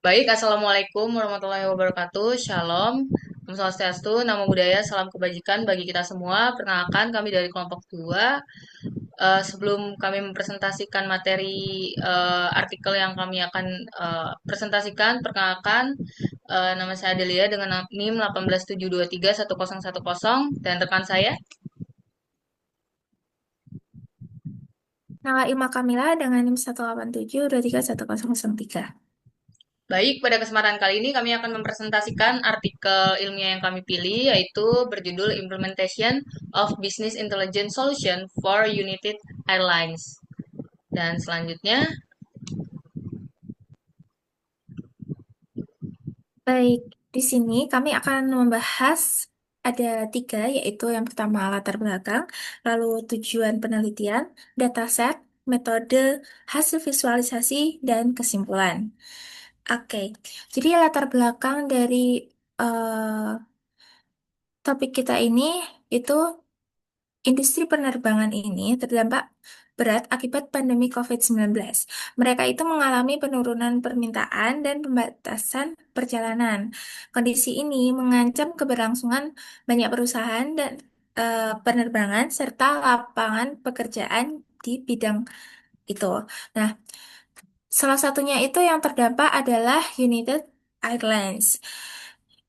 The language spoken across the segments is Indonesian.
Baik, Assalamualaikum warahmatullahi wabarakatuh. Shalom, Om Swastiastu, Namo Buddhaya, salam kebajikan bagi kita semua. Perkenalkan, kami dari kelompok 2. Sebelum kami mempresentasikan materi artikel yang kami akan presentasikan, perkenalkan, nama saya Adelia dengan NIM 187231010 dan rekan saya. Nala Ilma Kamila dengan NIM 187231003. Baik, pada kesempatan kali ini kami akan mempresentasikan artikel ilmiah yang kami pilih, yaitu berjudul Implementation of Business Intelligence Solution for United Airlines. Dan selanjutnya, Baik, di sini kami akan membahas ada tiga, yaitu yang pertama latar belakang, lalu tujuan penelitian, dataset, metode, hasil visualisasi, dan kesimpulan. Oke, jadi latar belakang dari eh, topik kita ini itu industri penerbangan ini terdampak berat akibat pandemi COVID-19. Mereka itu mengalami penurunan permintaan dan pembatasan perjalanan. Kondisi ini mengancam keberlangsungan banyak perusahaan dan penerbangan serta lapangan pekerjaan di bidang itu. Nah, salah satunya itu yang terdampak adalah United Airlines,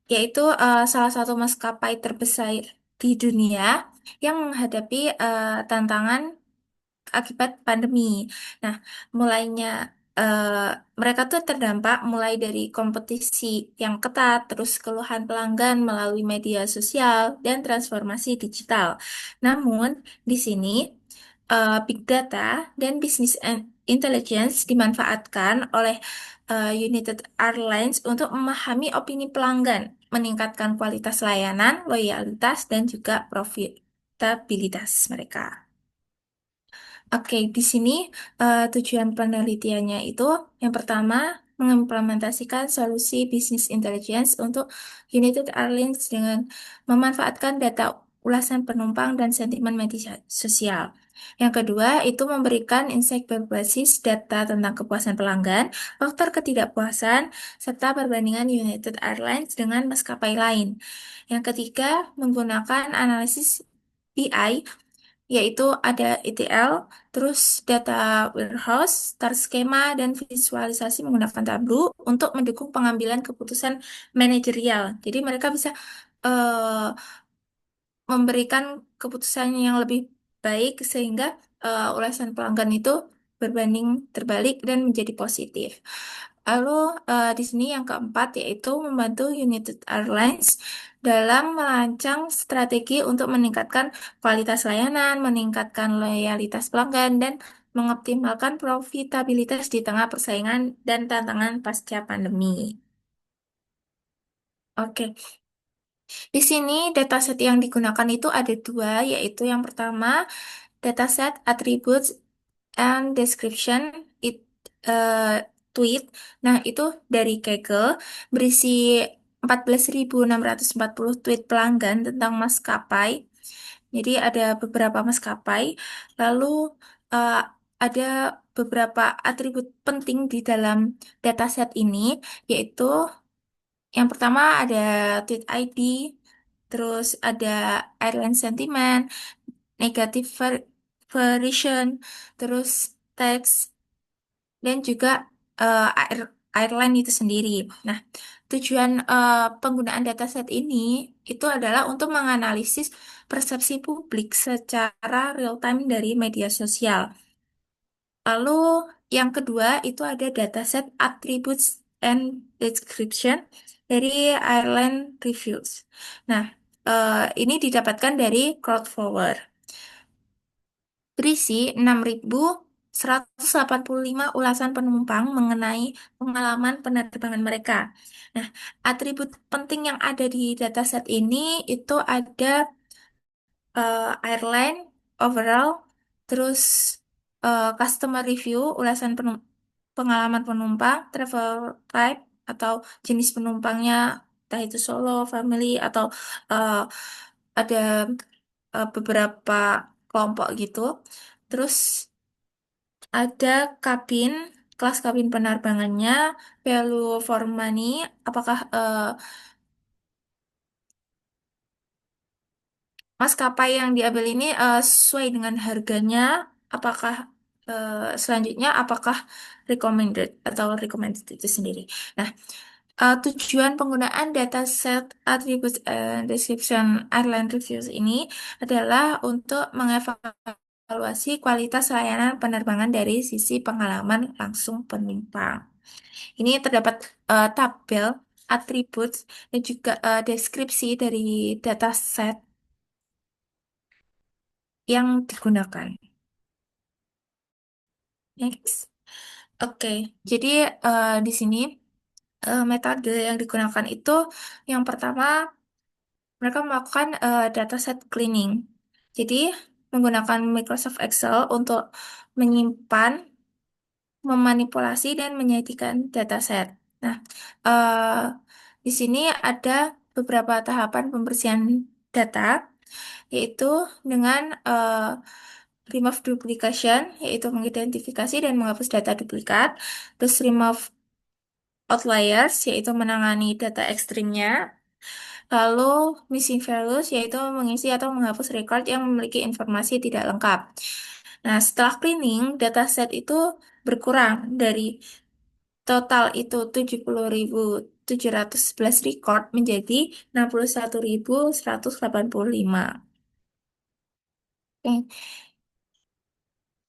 yaitu salah satu maskapai terbesar di dunia yang menghadapi tantangan akibat pandemi. Nah, mulainya eh, mereka tuh terdampak mulai dari kompetisi yang ketat, terus keluhan pelanggan melalui media sosial dan transformasi digital. Namun, di sini big data dan business intelligence dimanfaatkan oleh United Airlines untuk memahami opini pelanggan, meningkatkan kualitas layanan, loyalitas, dan juga profitabilitas mereka. Oke, di sini tujuan penelitiannya itu yang pertama mengimplementasikan solusi bisnis intelligence untuk United Airlines dengan memanfaatkan data ulasan penumpang dan sentimen media sosial. Yang kedua itu memberikan insight berbasis data tentang kepuasan pelanggan, faktor ketidakpuasan, serta perbandingan United Airlines dengan maskapai lain. Yang ketiga, menggunakan analisis BI, yaitu ada ETL, terus data warehouse, star skema, dan visualisasi menggunakan Tableau untuk mendukung pengambilan keputusan manajerial. Jadi mereka bisa eh, memberikan keputusan yang lebih baik sehingga ulasan pelanggan itu berbanding terbalik dan menjadi positif. Lalu di sini yang keempat yaitu membantu United Airlines dalam merancang strategi untuk meningkatkan kualitas layanan, meningkatkan loyalitas pelanggan, dan mengoptimalkan profitabilitas di tengah persaingan dan tantangan pasca pandemi. Oke, di sini dataset yang digunakan itu ada dua, yaitu yang pertama dataset attributes and description it, eh, tweet. Nah, itu dari Kaggle berisi 14.640 tweet pelanggan tentang maskapai. Jadi ada beberapa maskapai, lalu eh, ada beberapa atribut penting di dalam dataset ini, yaitu yang pertama ada tweet ID, terus ada airline sentiment, negative version, terus teks, dan juga airline itu sendiri. Nah, tujuan penggunaan dataset ini itu adalah untuk menganalisis persepsi publik secara real time dari media sosial. Lalu yang kedua itu ada dataset attributes and description dari airline reviews. Nah, ini didapatkan dari Crowdflower. Berisi 6.185 ulasan penumpang mengenai pengalaman penerbangan mereka. Nah, atribut penting yang ada di dataset ini itu ada airline overall, terus customer review, pengalaman penumpang, travel type atau jenis penumpangnya, entah itu solo, family, atau eh, ada beberapa kelompok gitu. Terus ada kabin, kelas kabin penerbangannya, value for money, apakah maskapai yang diambil ini sesuai dengan harganya, apakah selanjutnya apakah recommended atau recommended itu sendiri. Nah, tujuan penggunaan dataset attributes and description airline reviews ini adalah untuk mengevaluasi kualitas layanan penerbangan dari sisi pengalaman langsung penumpang. Ini terdapat tabel attributes dan juga deskripsi dari dataset yang digunakan. Next. Oke, jadi di sini metode yang digunakan itu yang pertama mereka melakukan dataset cleaning. Jadi menggunakan Microsoft Excel untuk menyimpan, memanipulasi dan menyajikan dataset. Nah, eh, di sini ada beberapa tahapan pembersihan data, yaitu dengan remove duplication, yaitu mengidentifikasi dan menghapus data duplikat, terus remove outliers, yaitu menangani data ekstrimnya, lalu missing values, yaitu mengisi atau menghapus record yang memiliki informasi tidak lengkap. Nah, setelah cleaning, dataset itu berkurang dari total itu 70.711 record menjadi 61.185. Oke.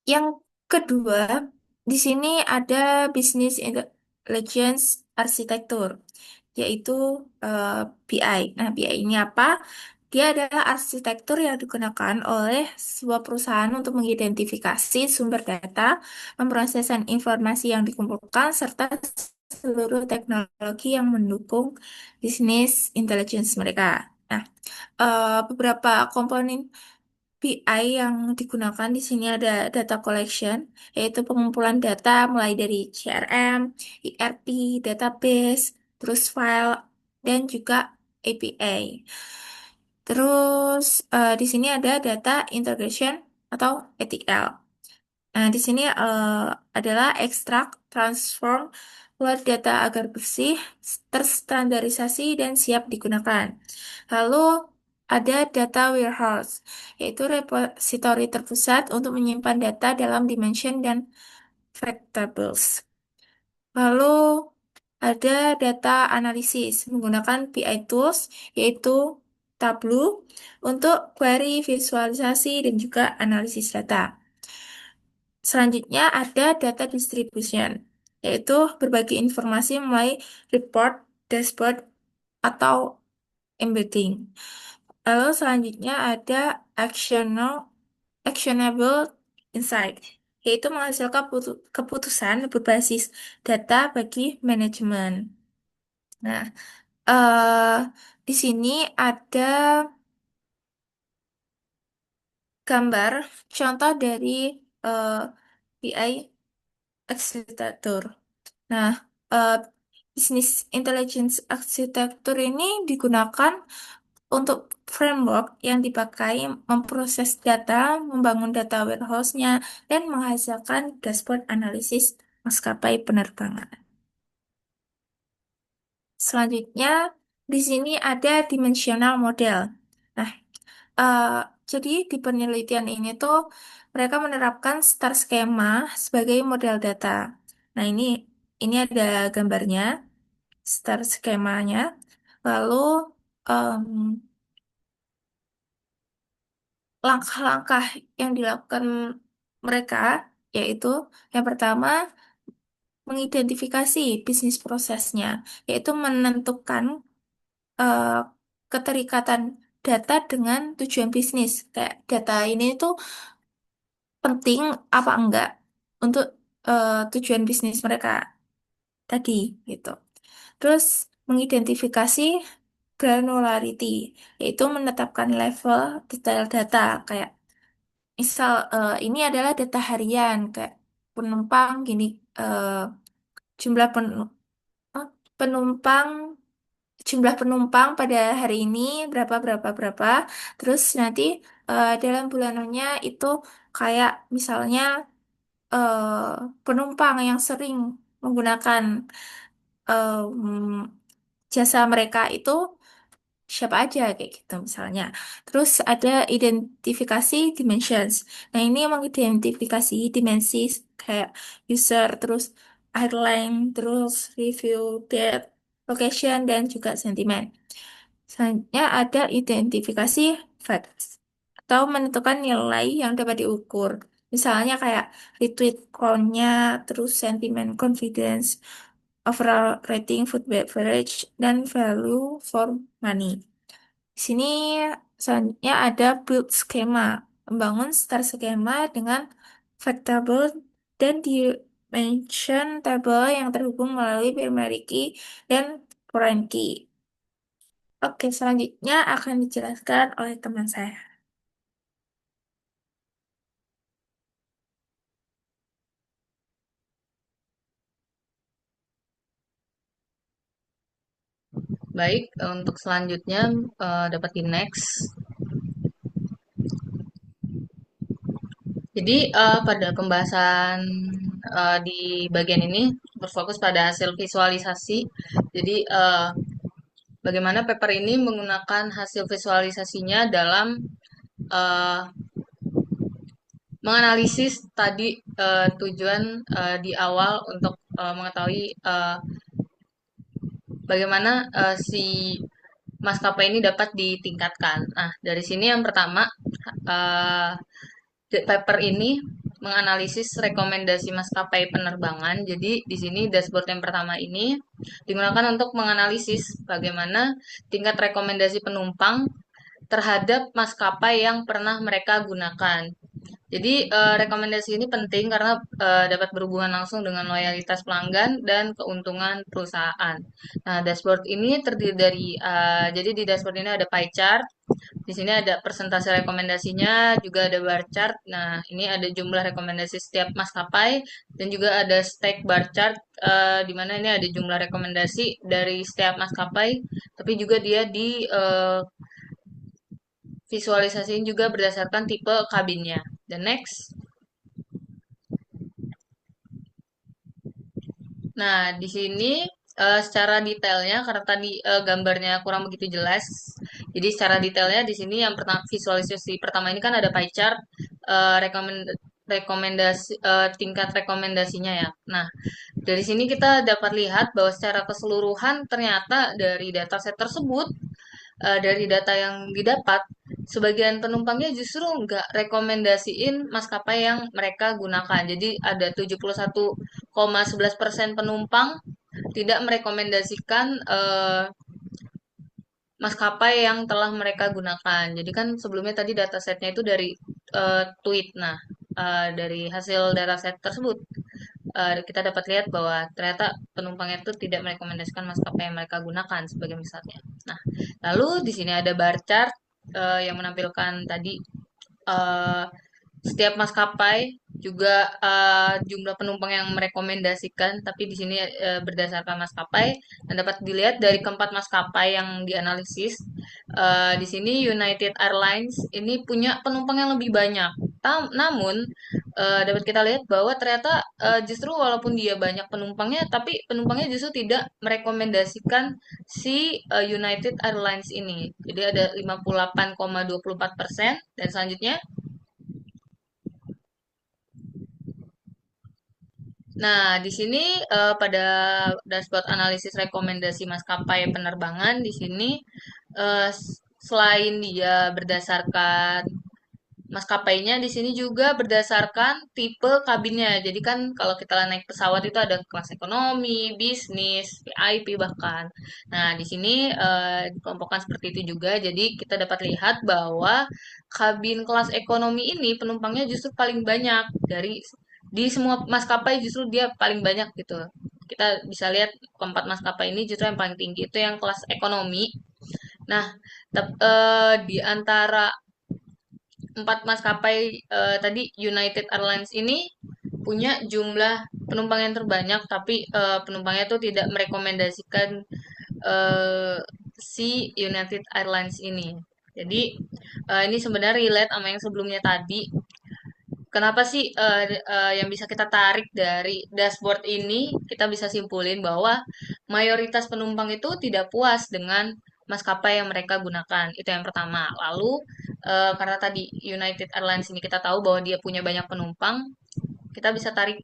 Yang kedua, di sini ada Business Intelligence Arsitektur, yaitu eh, BI. Nah, BI ini apa? Dia adalah arsitektur yang digunakan oleh sebuah perusahaan untuk mengidentifikasi sumber data, memproseskan informasi yang dikumpulkan, serta seluruh teknologi yang mendukung bisnis intelligence mereka. Nah, beberapa komponen BI yang digunakan di sini ada data collection, yaitu pengumpulan data mulai dari CRM, ERP, database, terus file, dan juga API. Terus di sini ada data integration atau ETL. Nah, di sini adalah ekstrak, transform, keluar data agar bersih, terstandarisasi, dan siap digunakan. Lalu ada data warehouse, yaitu repositori terpusat untuk menyimpan data dalam dimension dan fact tables. Lalu ada data analisis menggunakan BI tools, yaitu Tableau, untuk query, visualisasi, dan juga analisis data. Selanjutnya ada data distribution, yaitu berbagi informasi mulai report, dashboard, atau embedding. Lalu selanjutnya ada actionable insight, yaitu menghasilkan keputusan berbasis data bagi manajemen. Nah, eh di sini ada gambar contoh dari eh, BI Accelerator. Nah, eh, bisnis intelligence arsitektur ini digunakan untuk framework yang dipakai memproses data, membangun data warehouse-nya, dan menghasilkan dashboard analisis maskapai penerbangan. Selanjutnya, di sini ada dimensional model. Nah, eh, jadi di penelitian ini tuh mereka menerapkan star schema sebagai model data. Nah, ini ada gambarnya, star skemanya. Lalu em, langkah-langkah yang dilakukan mereka yaitu yang pertama mengidentifikasi bisnis prosesnya, yaitu menentukan eh, keterikatan data dengan tujuan bisnis. Kayak data ini tuh penting apa enggak untuk tujuan bisnis mereka tadi gitu. Terus mengidentifikasi granularity, yaitu menetapkan level detail data kayak misal ini adalah data harian kayak penumpang gini, eh, jumlah eh, penumpang jumlah penumpang pada hari ini berapa berapa berapa, terus nanti dalam bulanannya itu kayak misalnya penumpang yang sering menggunakan em, jasa mereka itu siapa aja kayak gitu misalnya. Terus ada identifikasi dimensions. Nah, ini mengidentifikasi dimensi kayak user, terus airline, terus review date, location, dan juga sentimen. Selanjutnya ada identifikasi facts atau menentukan nilai yang dapat diukur. Misalnya kayak retweet count-nya, terus sentimen confidence, overall rating food beverage, dan value for money. Di sini selanjutnya ada build schema, membangun star schema dengan fact table dan dimension table yang terhubung melalui primary key dan foreign key. Oke, selanjutnya akan dijelaskan oleh teman saya. Baik, untuk selanjutnya dapat di next. Jadi pada pembahasan di bagian ini berfokus pada hasil visualisasi. Jadi bagaimana paper ini menggunakan hasil visualisasinya dalam eh, menganalisis tadi tujuan di awal untuk mengetahui bagaimana si maskapai ini dapat ditingkatkan. Nah, dari sini yang pertama, eh, paper ini menganalisis rekomendasi maskapai penerbangan. Jadi di sini dashboard yang pertama ini digunakan untuk menganalisis bagaimana tingkat rekomendasi penumpang terhadap maskapai yang pernah mereka gunakan. Jadi rekomendasi ini penting karena dapat berhubungan langsung dengan loyalitas pelanggan dan keuntungan perusahaan. Nah, dashboard ini terdiri dari jadi di dashboard ini ada pie chart, di sini ada persentase rekomendasinya, juga ada bar chart. Nah, ini ada jumlah rekomendasi setiap maskapai dan juga ada stack bar chart di mana ini ada jumlah rekomendasi dari setiap maskapai, tapi juga dia di visualisasiin juga berdasarkan tipe kabinnya. The next. Nah, di sini secara detailnya karena tadi gambarnya kurang begitu jelas. Jadi secara detailnya di sini yang pertama visualisasi pertama ini kan ada pie chart rekomendasi tingkat rekomendasinya ya. Nah, dari sini kita dapat lihat bahwa secara keseluruhan ternyata dari dataset tersebut dari data yang didapat, sebagian penumpangnya justru nggak rekomendasiin maskapai yang mereka gunakan. Jadi ada 71,11% penumpang tidak merekomendasikan maskapai yang telah mereka gunakan. Jadi kan sebelumnya tadi datasetnya itu dari tweet. Nah, dari hasil dataset tersebut kita dapat lihat bahwa ternyata penumpangnya itu tidak merekomendasikan maskapai yang mereka gunakan sebagai misalnya. Nah, lalu di sini ada bar chart yang menampilkan tadi eh, setiap maskapai juga jumlah penumpang yang merekomendasikan, tapi di sini berdasarkan maskapai dan dapat dilihat dari keempat maskapai yang dianalisis. Di sini United Airlines ini punya penumpang yang lebih banyak. Namun dapat kita lihat bahwa ternyata justru walaupun dia banyak penumpangnya, tapi penumpangnya justru tidak merekomendasikan si United Airlines ini. Jadi ada 58,24% dan selanjutnya. Nah, di sini pada dashboard analisis rekomendasi maskapai penerbangan di sini selain dia berdasarkan maskapainya di sini juga berdasarkan tipe kabinnya. Jadi kan kalau kita naik pesawat itu ada kelas ekonomi, bisnis, VIP bahkan. Nah, di sini dikelompokkan seperti itu juga. Jadi kita dapat lihat bahwa kabin kelas ekonomi ini penumpangnya justru paling banyak dari di semua maskapai justru dia paling banyak gitu. Kita bisa lihat keempat maskapai ini justru yang paling tinggi itu yang kelas ekonomi. Nah, di antara empat maskapai tadi United Airlines ini punya jumlah penumpang yang terbanyak, tapi penumpangnya tuh tidak merekomendasikan eh, si United Airlines ini. Jadi ini sebenarnya relate sama yang sebelumnya tadi. kenapa sih yang bisa kita tarik dari dashboard ini, kita bisa simpulin bahwa mayoritas penumpang itu tidak puas dengan maskapai yang mereka gunakan. Itu yang pertama. Lalu karena tadi United Airlines ini kita tahu bahwa dia punya banyak penumpang, kita bisa tarik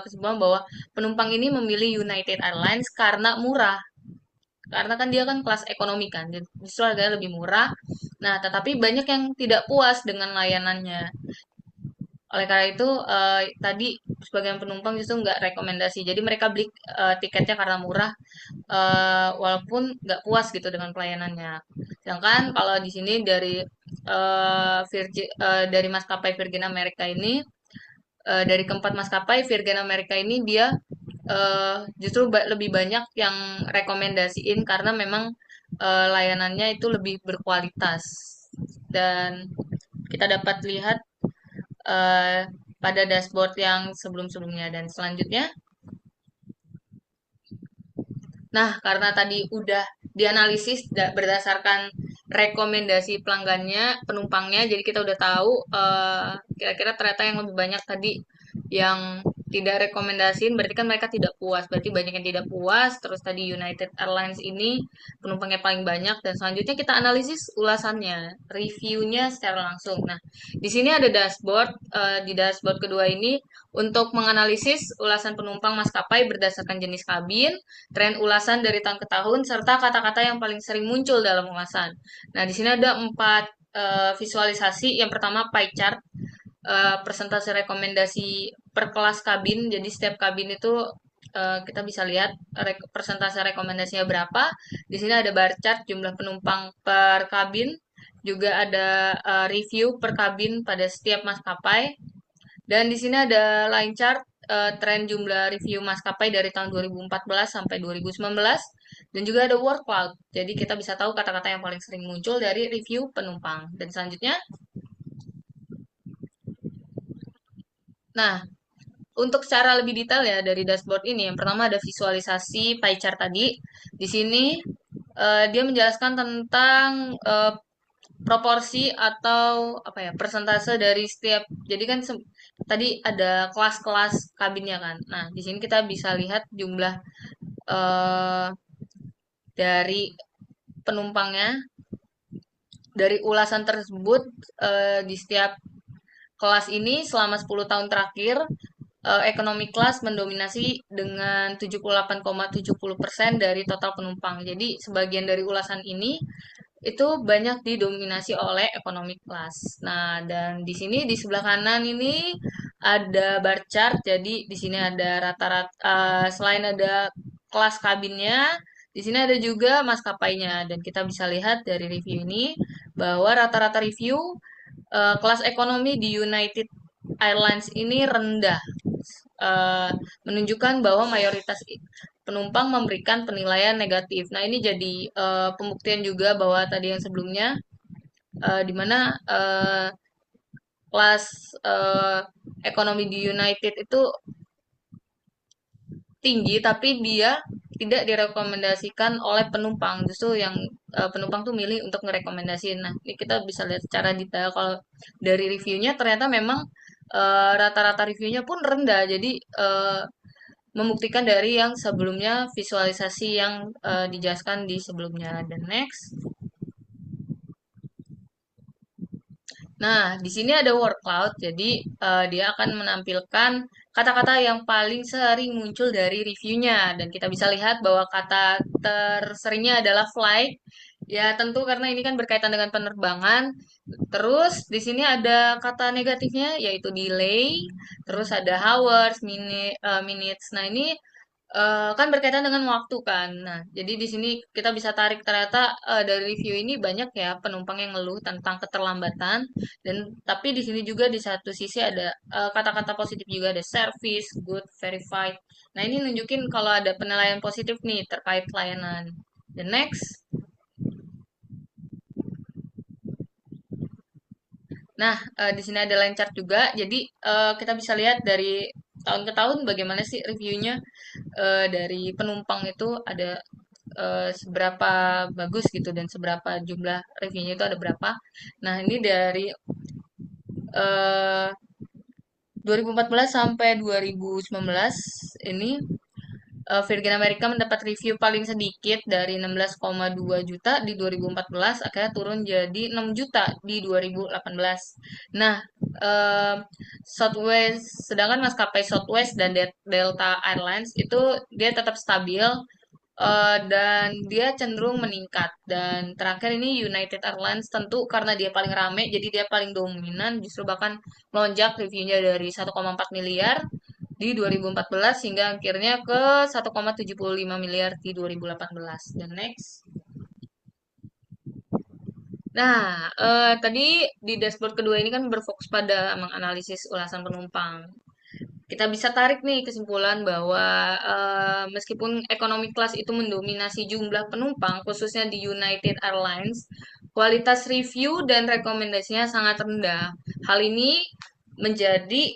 kesimpulan bahwa penumpang ini memilih United Airlines karena murah. Karena kan dia kan kelas ekonomi kan, justru harganya lebih murah. Nah, tetapi banyak yang tidak puas dengan layanannya. Oleh karena itu, tadi sebagian penumpang justru nggak rekomendasi. Jadi mereka beli tiketnya karena murah, walaupun nggak puas gitu dengan pelayanannya. Sedangkan kalau di sini dari dari maskapai Virgin America ini, dari keempat maskapai Virgin America ini dia justru lebih banyak yang rekomendasiin karena memang layanannya itu lebih berkualitas dan kita dapat lihat eh, pada dashboard yang sebelum-sebelumnya dan selanjutnya. Nah, karena tadi udah dianalisis berdasarkan rekomendasi pelanggannya, penumpangnya, jadi kita udah tahu kira-kira ternyata yang lebih banyak tadi yang tidak rekomendasiin, berarti kan mereka tidak puas. Berarti banyak yang tidak puas. Terus tadi United Airlines ini penumpangnya paling banyak dan selanjutnya kita analisis ulasannya, reviewnya secara langsung. Nah, di sini ada dashboard. Di dashboard kedua ini untuk menganalisis ulasan penumpang maskapai berdasarkan jenis kabin, tren ulasan dari tahun ke tahun, serta kata-kata yang paling sering muncul dalam ulasan. Nah, di sini ada 4 visualisasi. Yang pertama pie chart, persentase rekomendasi per kelas kabin. Jadi setiap kabin itu kita bisa lihat persentase rekomendasinya berapa. Di sini ada bar chart jumlah penumpang per kabin, juga ada review per kabin pada setiap maskapai. Dan di sini ada line chart tren jumlah review maskapai dari tahun 2014 sampai 2019 dan juga ada word cloud. Jadi kita bisa tahu kata-kata yang paling sering muncul dari review penumpang. Dan selanjutnya, nah, untuk secara lebih detail ya dari dashboard ini, yang pertama ada visualisasi pie chart tadi. Di sini dia menjelaskan tentang proporsi atau apa ya persentase dari setiap. Jadi kan tadi ada kelas-kelas kabinnya kan. Nah, di sini kita bisa lihat jumlah eh, dari penumpangnya dari ulasan tersebut di setiap kelas ini selama 10 tahun terakhir ekonomi kelas mendominasi dengan 78,70% dari total penumpang. Jadi sebagian dari ulasan ini itu banyak didominasi oleh ekonomi kelas. Nah, dan di sini di sebelah kanan ini ada bar chart. Jadi di sini ada rata-rata selain ada kelas kabinnya, di sini ada juga maskapainya dan kita bisa lihat dari review ini bahwa rata-rata review kelas ekonomi di United Airlines ini rendah, eh, menunjukkan bahwa mayoritas penumpang memberikan penilaian negatif. Nah, ini jadi pembuktian juga bahwa tadi yang sebelumnya, di mana kelas eh, ekonomi di United itu tinggi, tapi dia tidak direkomendasikan oleh penumpang. Justru yang penumpang tuh milih untuk ngerekomendasiin. Nah, ini kita bisa lihat secara detail kalau dari reviewnya ternyata memang rata-rata reviewnya pun rendah. Jadi membuktikan dari yang sebelumnya visualisasi yang dijelaskan di sebelumnya. Dan next. Nah, di sini ada word cloud, jadi dia akan menampilkan kata-kata yang paling sering muncul dari reviewnya, dan kita bisa lihat bahwa kata terseringnya adalah flight. Ya, tentu karena ini kan berkaitan dengan penerbangan. Terus di sini ada kata negatifnya yaitu delay, terus ada hours, minutes. Nah, ini kan berkaitan dengan waktu kan. Nah, jadi di sini kita bisa tarik ternyata dari review ini banyak ya penumpang yang ngeluh tentang keterlambatan dan tapi di sini juga di satu sisi ada kata-kata positif juga ada service, good, verified. Nah, ini nunjukin kalau ada penilaian positif nih terkait layanan. The next. Nah, di sini ada line chart juga. Jadi kita bisa lihat dari tahun ke tahun bagaimana sih reviewnya dari penumpang itu ada seberapa bagus gitu dan seberapa jumlah reviewnya itu ada berapa. Nah, ini dari eh, 2014 sampai 2019 ini Virgin America mendapat review paling sedikit dari 16,2 juta di 2014 akhirnya turun jadi 6 juta di 2018. Nah, eh, Southwest sedangkan maskapai Southwest dan Delta Airlines itu dia tetap stabil, dan dia cenderung meningkat. Dan terakhir ini United Airlines tentu karena dia paling rame, jadi dia paling dominan, justru bahkan melonjak reviewnya dari 1,4 miliar di 2014 hingga akhirnya ke 1,75 miliar di 2018. Dan next. Nah, tadi di dashboard kedua ini kan berfokus pada menganalisis ulasan penumpang. Kita bisa tarik nih kesimpulan bahwa meskipun ekonomi kelas itu mendominasi jumlah penumpang, khususnya di United Airlines, kualitas review dan rekomendasinya sangat rendah. Hal ini menjadi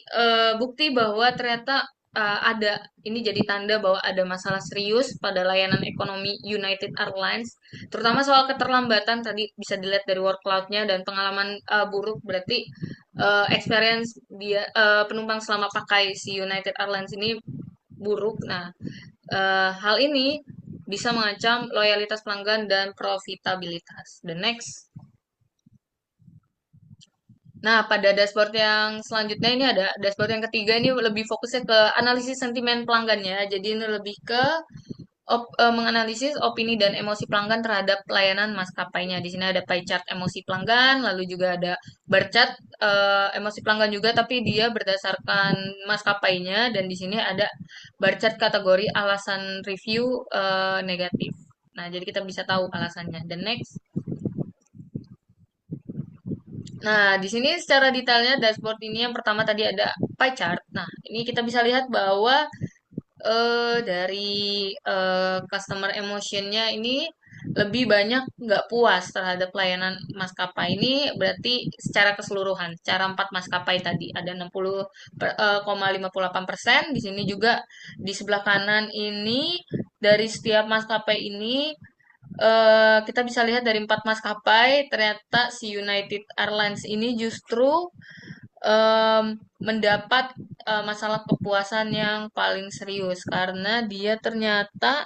bukti bahwa ternyata ada ini jadi tanda bahwa ada masalah serius pada layanan ekonomi United Airlines, terutama soal keterlambatan tadi bisa dilihat dari workload-nya dan pengalaman buruk berarti experience dia penumpang selama pakai si United Airlines ini buruk. Nah, hal ini bisa mengancam loyalitas pelanggan dan profitabilitas. The next. Nah, pada dashboard yang selanjutnya ini ada dashboard yang ketiga ini lebih fokusnya ke analisis sentimen pelanggannya. Jadi ini lebih ke menganalisis opini dan emosi pelanggan terhadap pelayanan maskapainya. Di sini ada pie chart emosi pelanggan, lalu juga ada bar chart emosi pelanggan juga, tapi dia berdasarkan maskapainya. Dan di sini ada bar chart kategori alasan review negatif. Nah, jadi kita bisa tahu alasannya. Dan next. Nah, di sini secara detailnya dashboard ini yang pertama tadi ada pie chart. Nah, ini kita bisa lihat bahwa dari customer emotionnya ini lebih banyak nggak puas terhadap layanan maskapai ini berarti secara keseluruhan, secara 4 maskapai tadi ada 60,58%. Di sini juga di sebelah kanan ini dari setiap maskapai ini kita bisa lihat dari 4 maskapai ternyata si United Airlines ini justru em, mendapat masalah kepuasan yang paling serius karena dia ternyata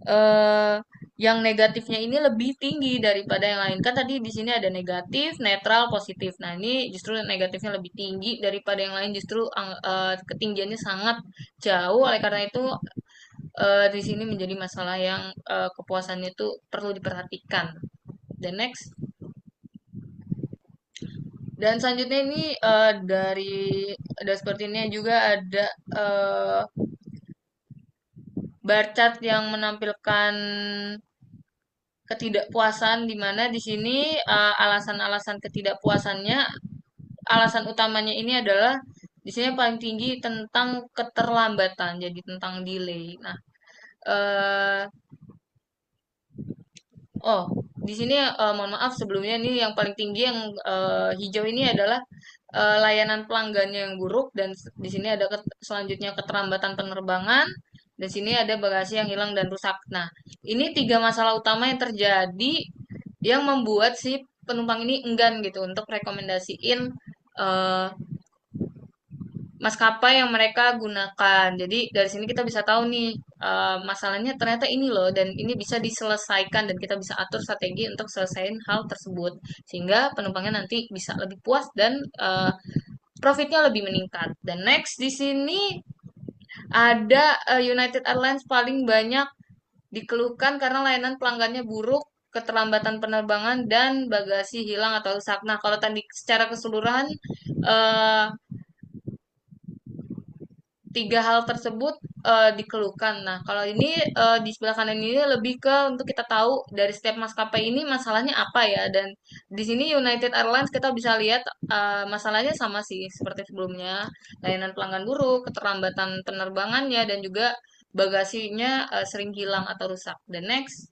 eh, yang negatifnya ini lebih tinggi daripada yang lain. Kan tadi di sini ada negatif, netral, positif. Nah, ini justru negatifnya lebih tinggi daripada yang lain, justru ketinggiannya sangat jauh. Oleh karena itu di sini menjadi masalah yang kepuasannya itu perlu diperhatikan. The next. Dan selanjutnya ini dari dashboard ini juga ada eh, bar chart yang menampilkan ketidakpuasan di mana di sini alasan-alasan ketidakpuasannya, alasan utamanya ini adalah di sini yang paling tinggi tentang keterlambatan, jadi tentang delay. Nah, eh, oh, di sini mohon maaf sebelumnya ini yang paling tinggi yang hijau ini adalah layanan pelanggannya yang buruk dan di sini ada selanjutnya keterlambatan penerbangan dan sini ada bagasi yang hilang dan rusak. Nah, ini 3 masalah utama yang terjadi yang membuat si penumpang ini enggan gitu untuk rekomendasiin eh, maskapai yang mereka gunakan. Jadi dari sini kita bisa tahu nih masalahnya ternyata ini loh dan ini bisa diselesaikan dan kita bisa atur strategi untuk selesaiin hal tersebut sehingga penumpangnya nanti bisa lebih puas dan profitnya lebih meningkat. Dan next di sini ada United Airlines paling banyak dikeluhkan karena layanan pelanggannya buruk, keterlambatan penerbangan dan bagasi hilang atau rusak. Nah, kalau tadi secara keseluruhan eh, 3 hal tersebut dikeluhkan. Nah, kalau ini di sebelah kanan ini lebih ke untuk kita tahu dari setiap maskapai ini masalahnya apa ya. Dan di sini United Airlines kita bisa lihat masalahnya sama sih seperti sebelumnya. Layanan pelanggan buruk, keterlambatan penerbangannya, dan juga bagasinya sering hilang atau rusak. Dan next.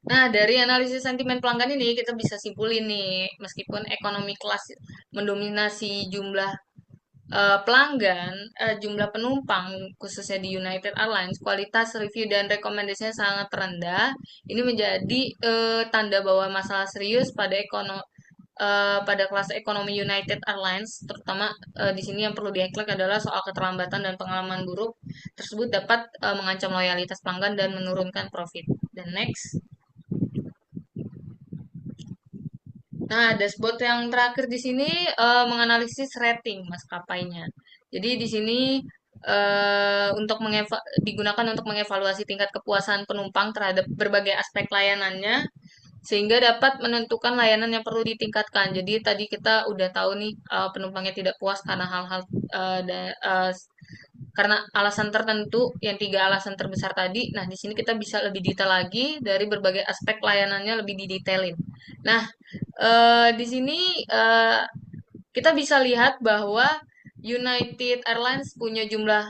Nah, dari analisis sentimen pelanggan ini kita bisa simpulin nih, meskipun ekonomi kelas mendominasi jumlah pelanggan, jumlah penumpang khususnya di United Airlines, kualitas review dan rekomendasinya sangat rendah. Ini menjadi tanda bahwa masalah serius pada pada kelas ekonomi United Airlines, terutama di sini yang perlu di-highlight adalah soal keterlambatan dan pengalaman buruk tersebut dapat mengancam loyalitas pelanggan dan menurunkan profit. Dan next. Nah, dashboard yang terakhir di sini menganalisis rating maskapainya. Jadi di sini digunakan untuk mengevaluasi tingkat kepuasan penumpang terhadap berbagai aspek layanannya sehingga dapat menentukan layanan yang perlu ditingkatkan. Jadi tadi kita udah tahu nih penumpangnya tidak puas karena hal-hal karena alasan tertentu yang tiga alasan terbesar tadi. Nah, di sini kita bisa lebih detail lagi dari berbagai aspek layanannya lebih didetailin. Nah, di sini kita bisa lihat bahwa United Airlines punya jumlah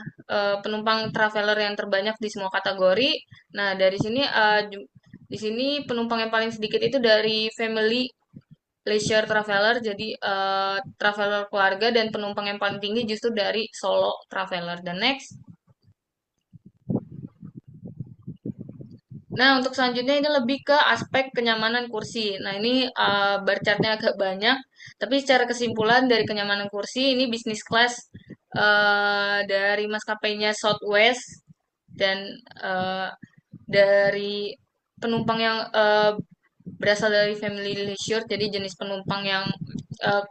penumpang traveler yang terbanyak di semua kategori. Nah, dari sini di sini penumpang yang paling sedikit itu dari family leisure traveler, jadi traveler keluarga dan penumpang yang paling tinggi justru dari solo traveler. Dan next. Nah, untuk selanjutnya ini lebih ke aspek kenyamanan kursi. Nah, ini bar chartnya agak banyak, tapi secara kesimpulan dari kenyamanan kursi, ini bisnis class dari maskapainya Southwest dan uh, dari penumpang yang berasal dari family leisure, jadi jenis penumpang yang uh,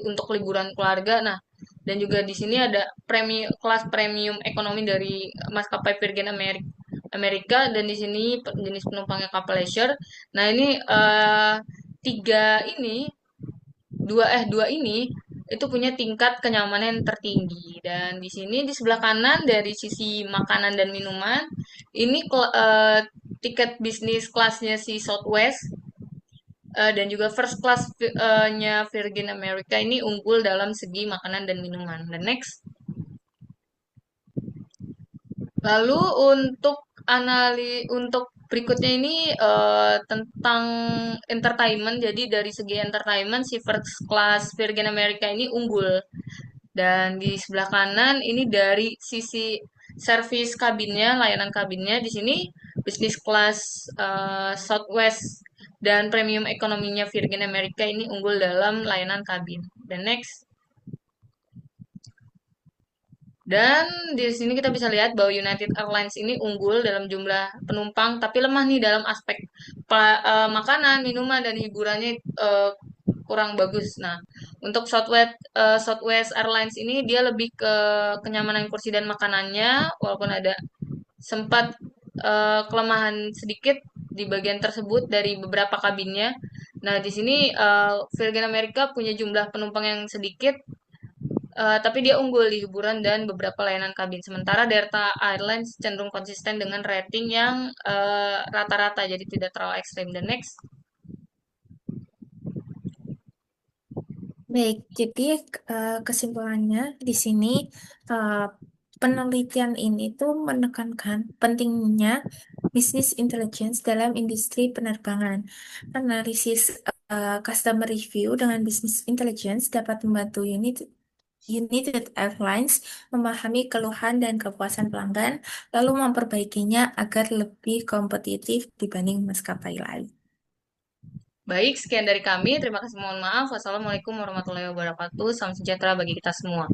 untuk liburan keluarga. Nah, dan juga di sini ada kelas premium ekonomi dari maskapai Virgin Amerika dan di sini jenis penumpangnya kapal leisure. Nah, ini tiga ini dua ini itu punya tingkat kenyamanan yang tertinggi dan di sini di sebelah kanan dari sisi makanan dan minuman ini tiket bisnis kelasnya si Southwest dan juga first class-nya Virgin America ini unggul dalam segi makanan dan minuman. Dan next. Lalu untuk berikutnya ini tentang entertainment. Jadi dari segi entertainment si first class Virgin America ini unggul. Dan di sebelah kanan ini dari sisi service kabinnya, layanan kabinnya di sini bisnis kelas Southwest dan premium ekonominya Virgin America ini unggul dalam layanan kabin. Dan next. Dan di sini kita bisa lihat bahwa United Airlines ini unggul dalam jumlah penumpang, tapi lemah nih dalam aspek makanan, minuman, dan hiburannya kurang bagus. Nah, untuk Southwest Airlines ini dia lebih ke kenyamanan kursi dan makanannya, walaupun ada sempat kelemahan sedikit di bagian tersebut dari beberapa kabinnya. Nah, di sini Virgin America punya jumlah penumpang yang sedikit, tapi dia unggul di hiburan dan beberapa layanan kabin. Sementara Delta Airlines cenderung konsisten dengan rating yang rata-rata, jadi tidak terlalu ekstrim. Dan next. Baik, jadi kesimpulannya di sini eh, penelitian ini tuh menekankan pentingnya bisnis intelligence dalam industri penerbangan. Analisis customer review dengan bisnis intelligence dapat membantu United Airlines memahami keluhan dan kepuasan pelanggan, lalu memperbaikinya agar lebih kompetitif dibanding maskapai lain. Baik, sekian dari kami. Terima kasih, mohon maaf. Wassalamualaikum warahmatullahi wabarakatuh. Salam sejahtera bagi kita semua.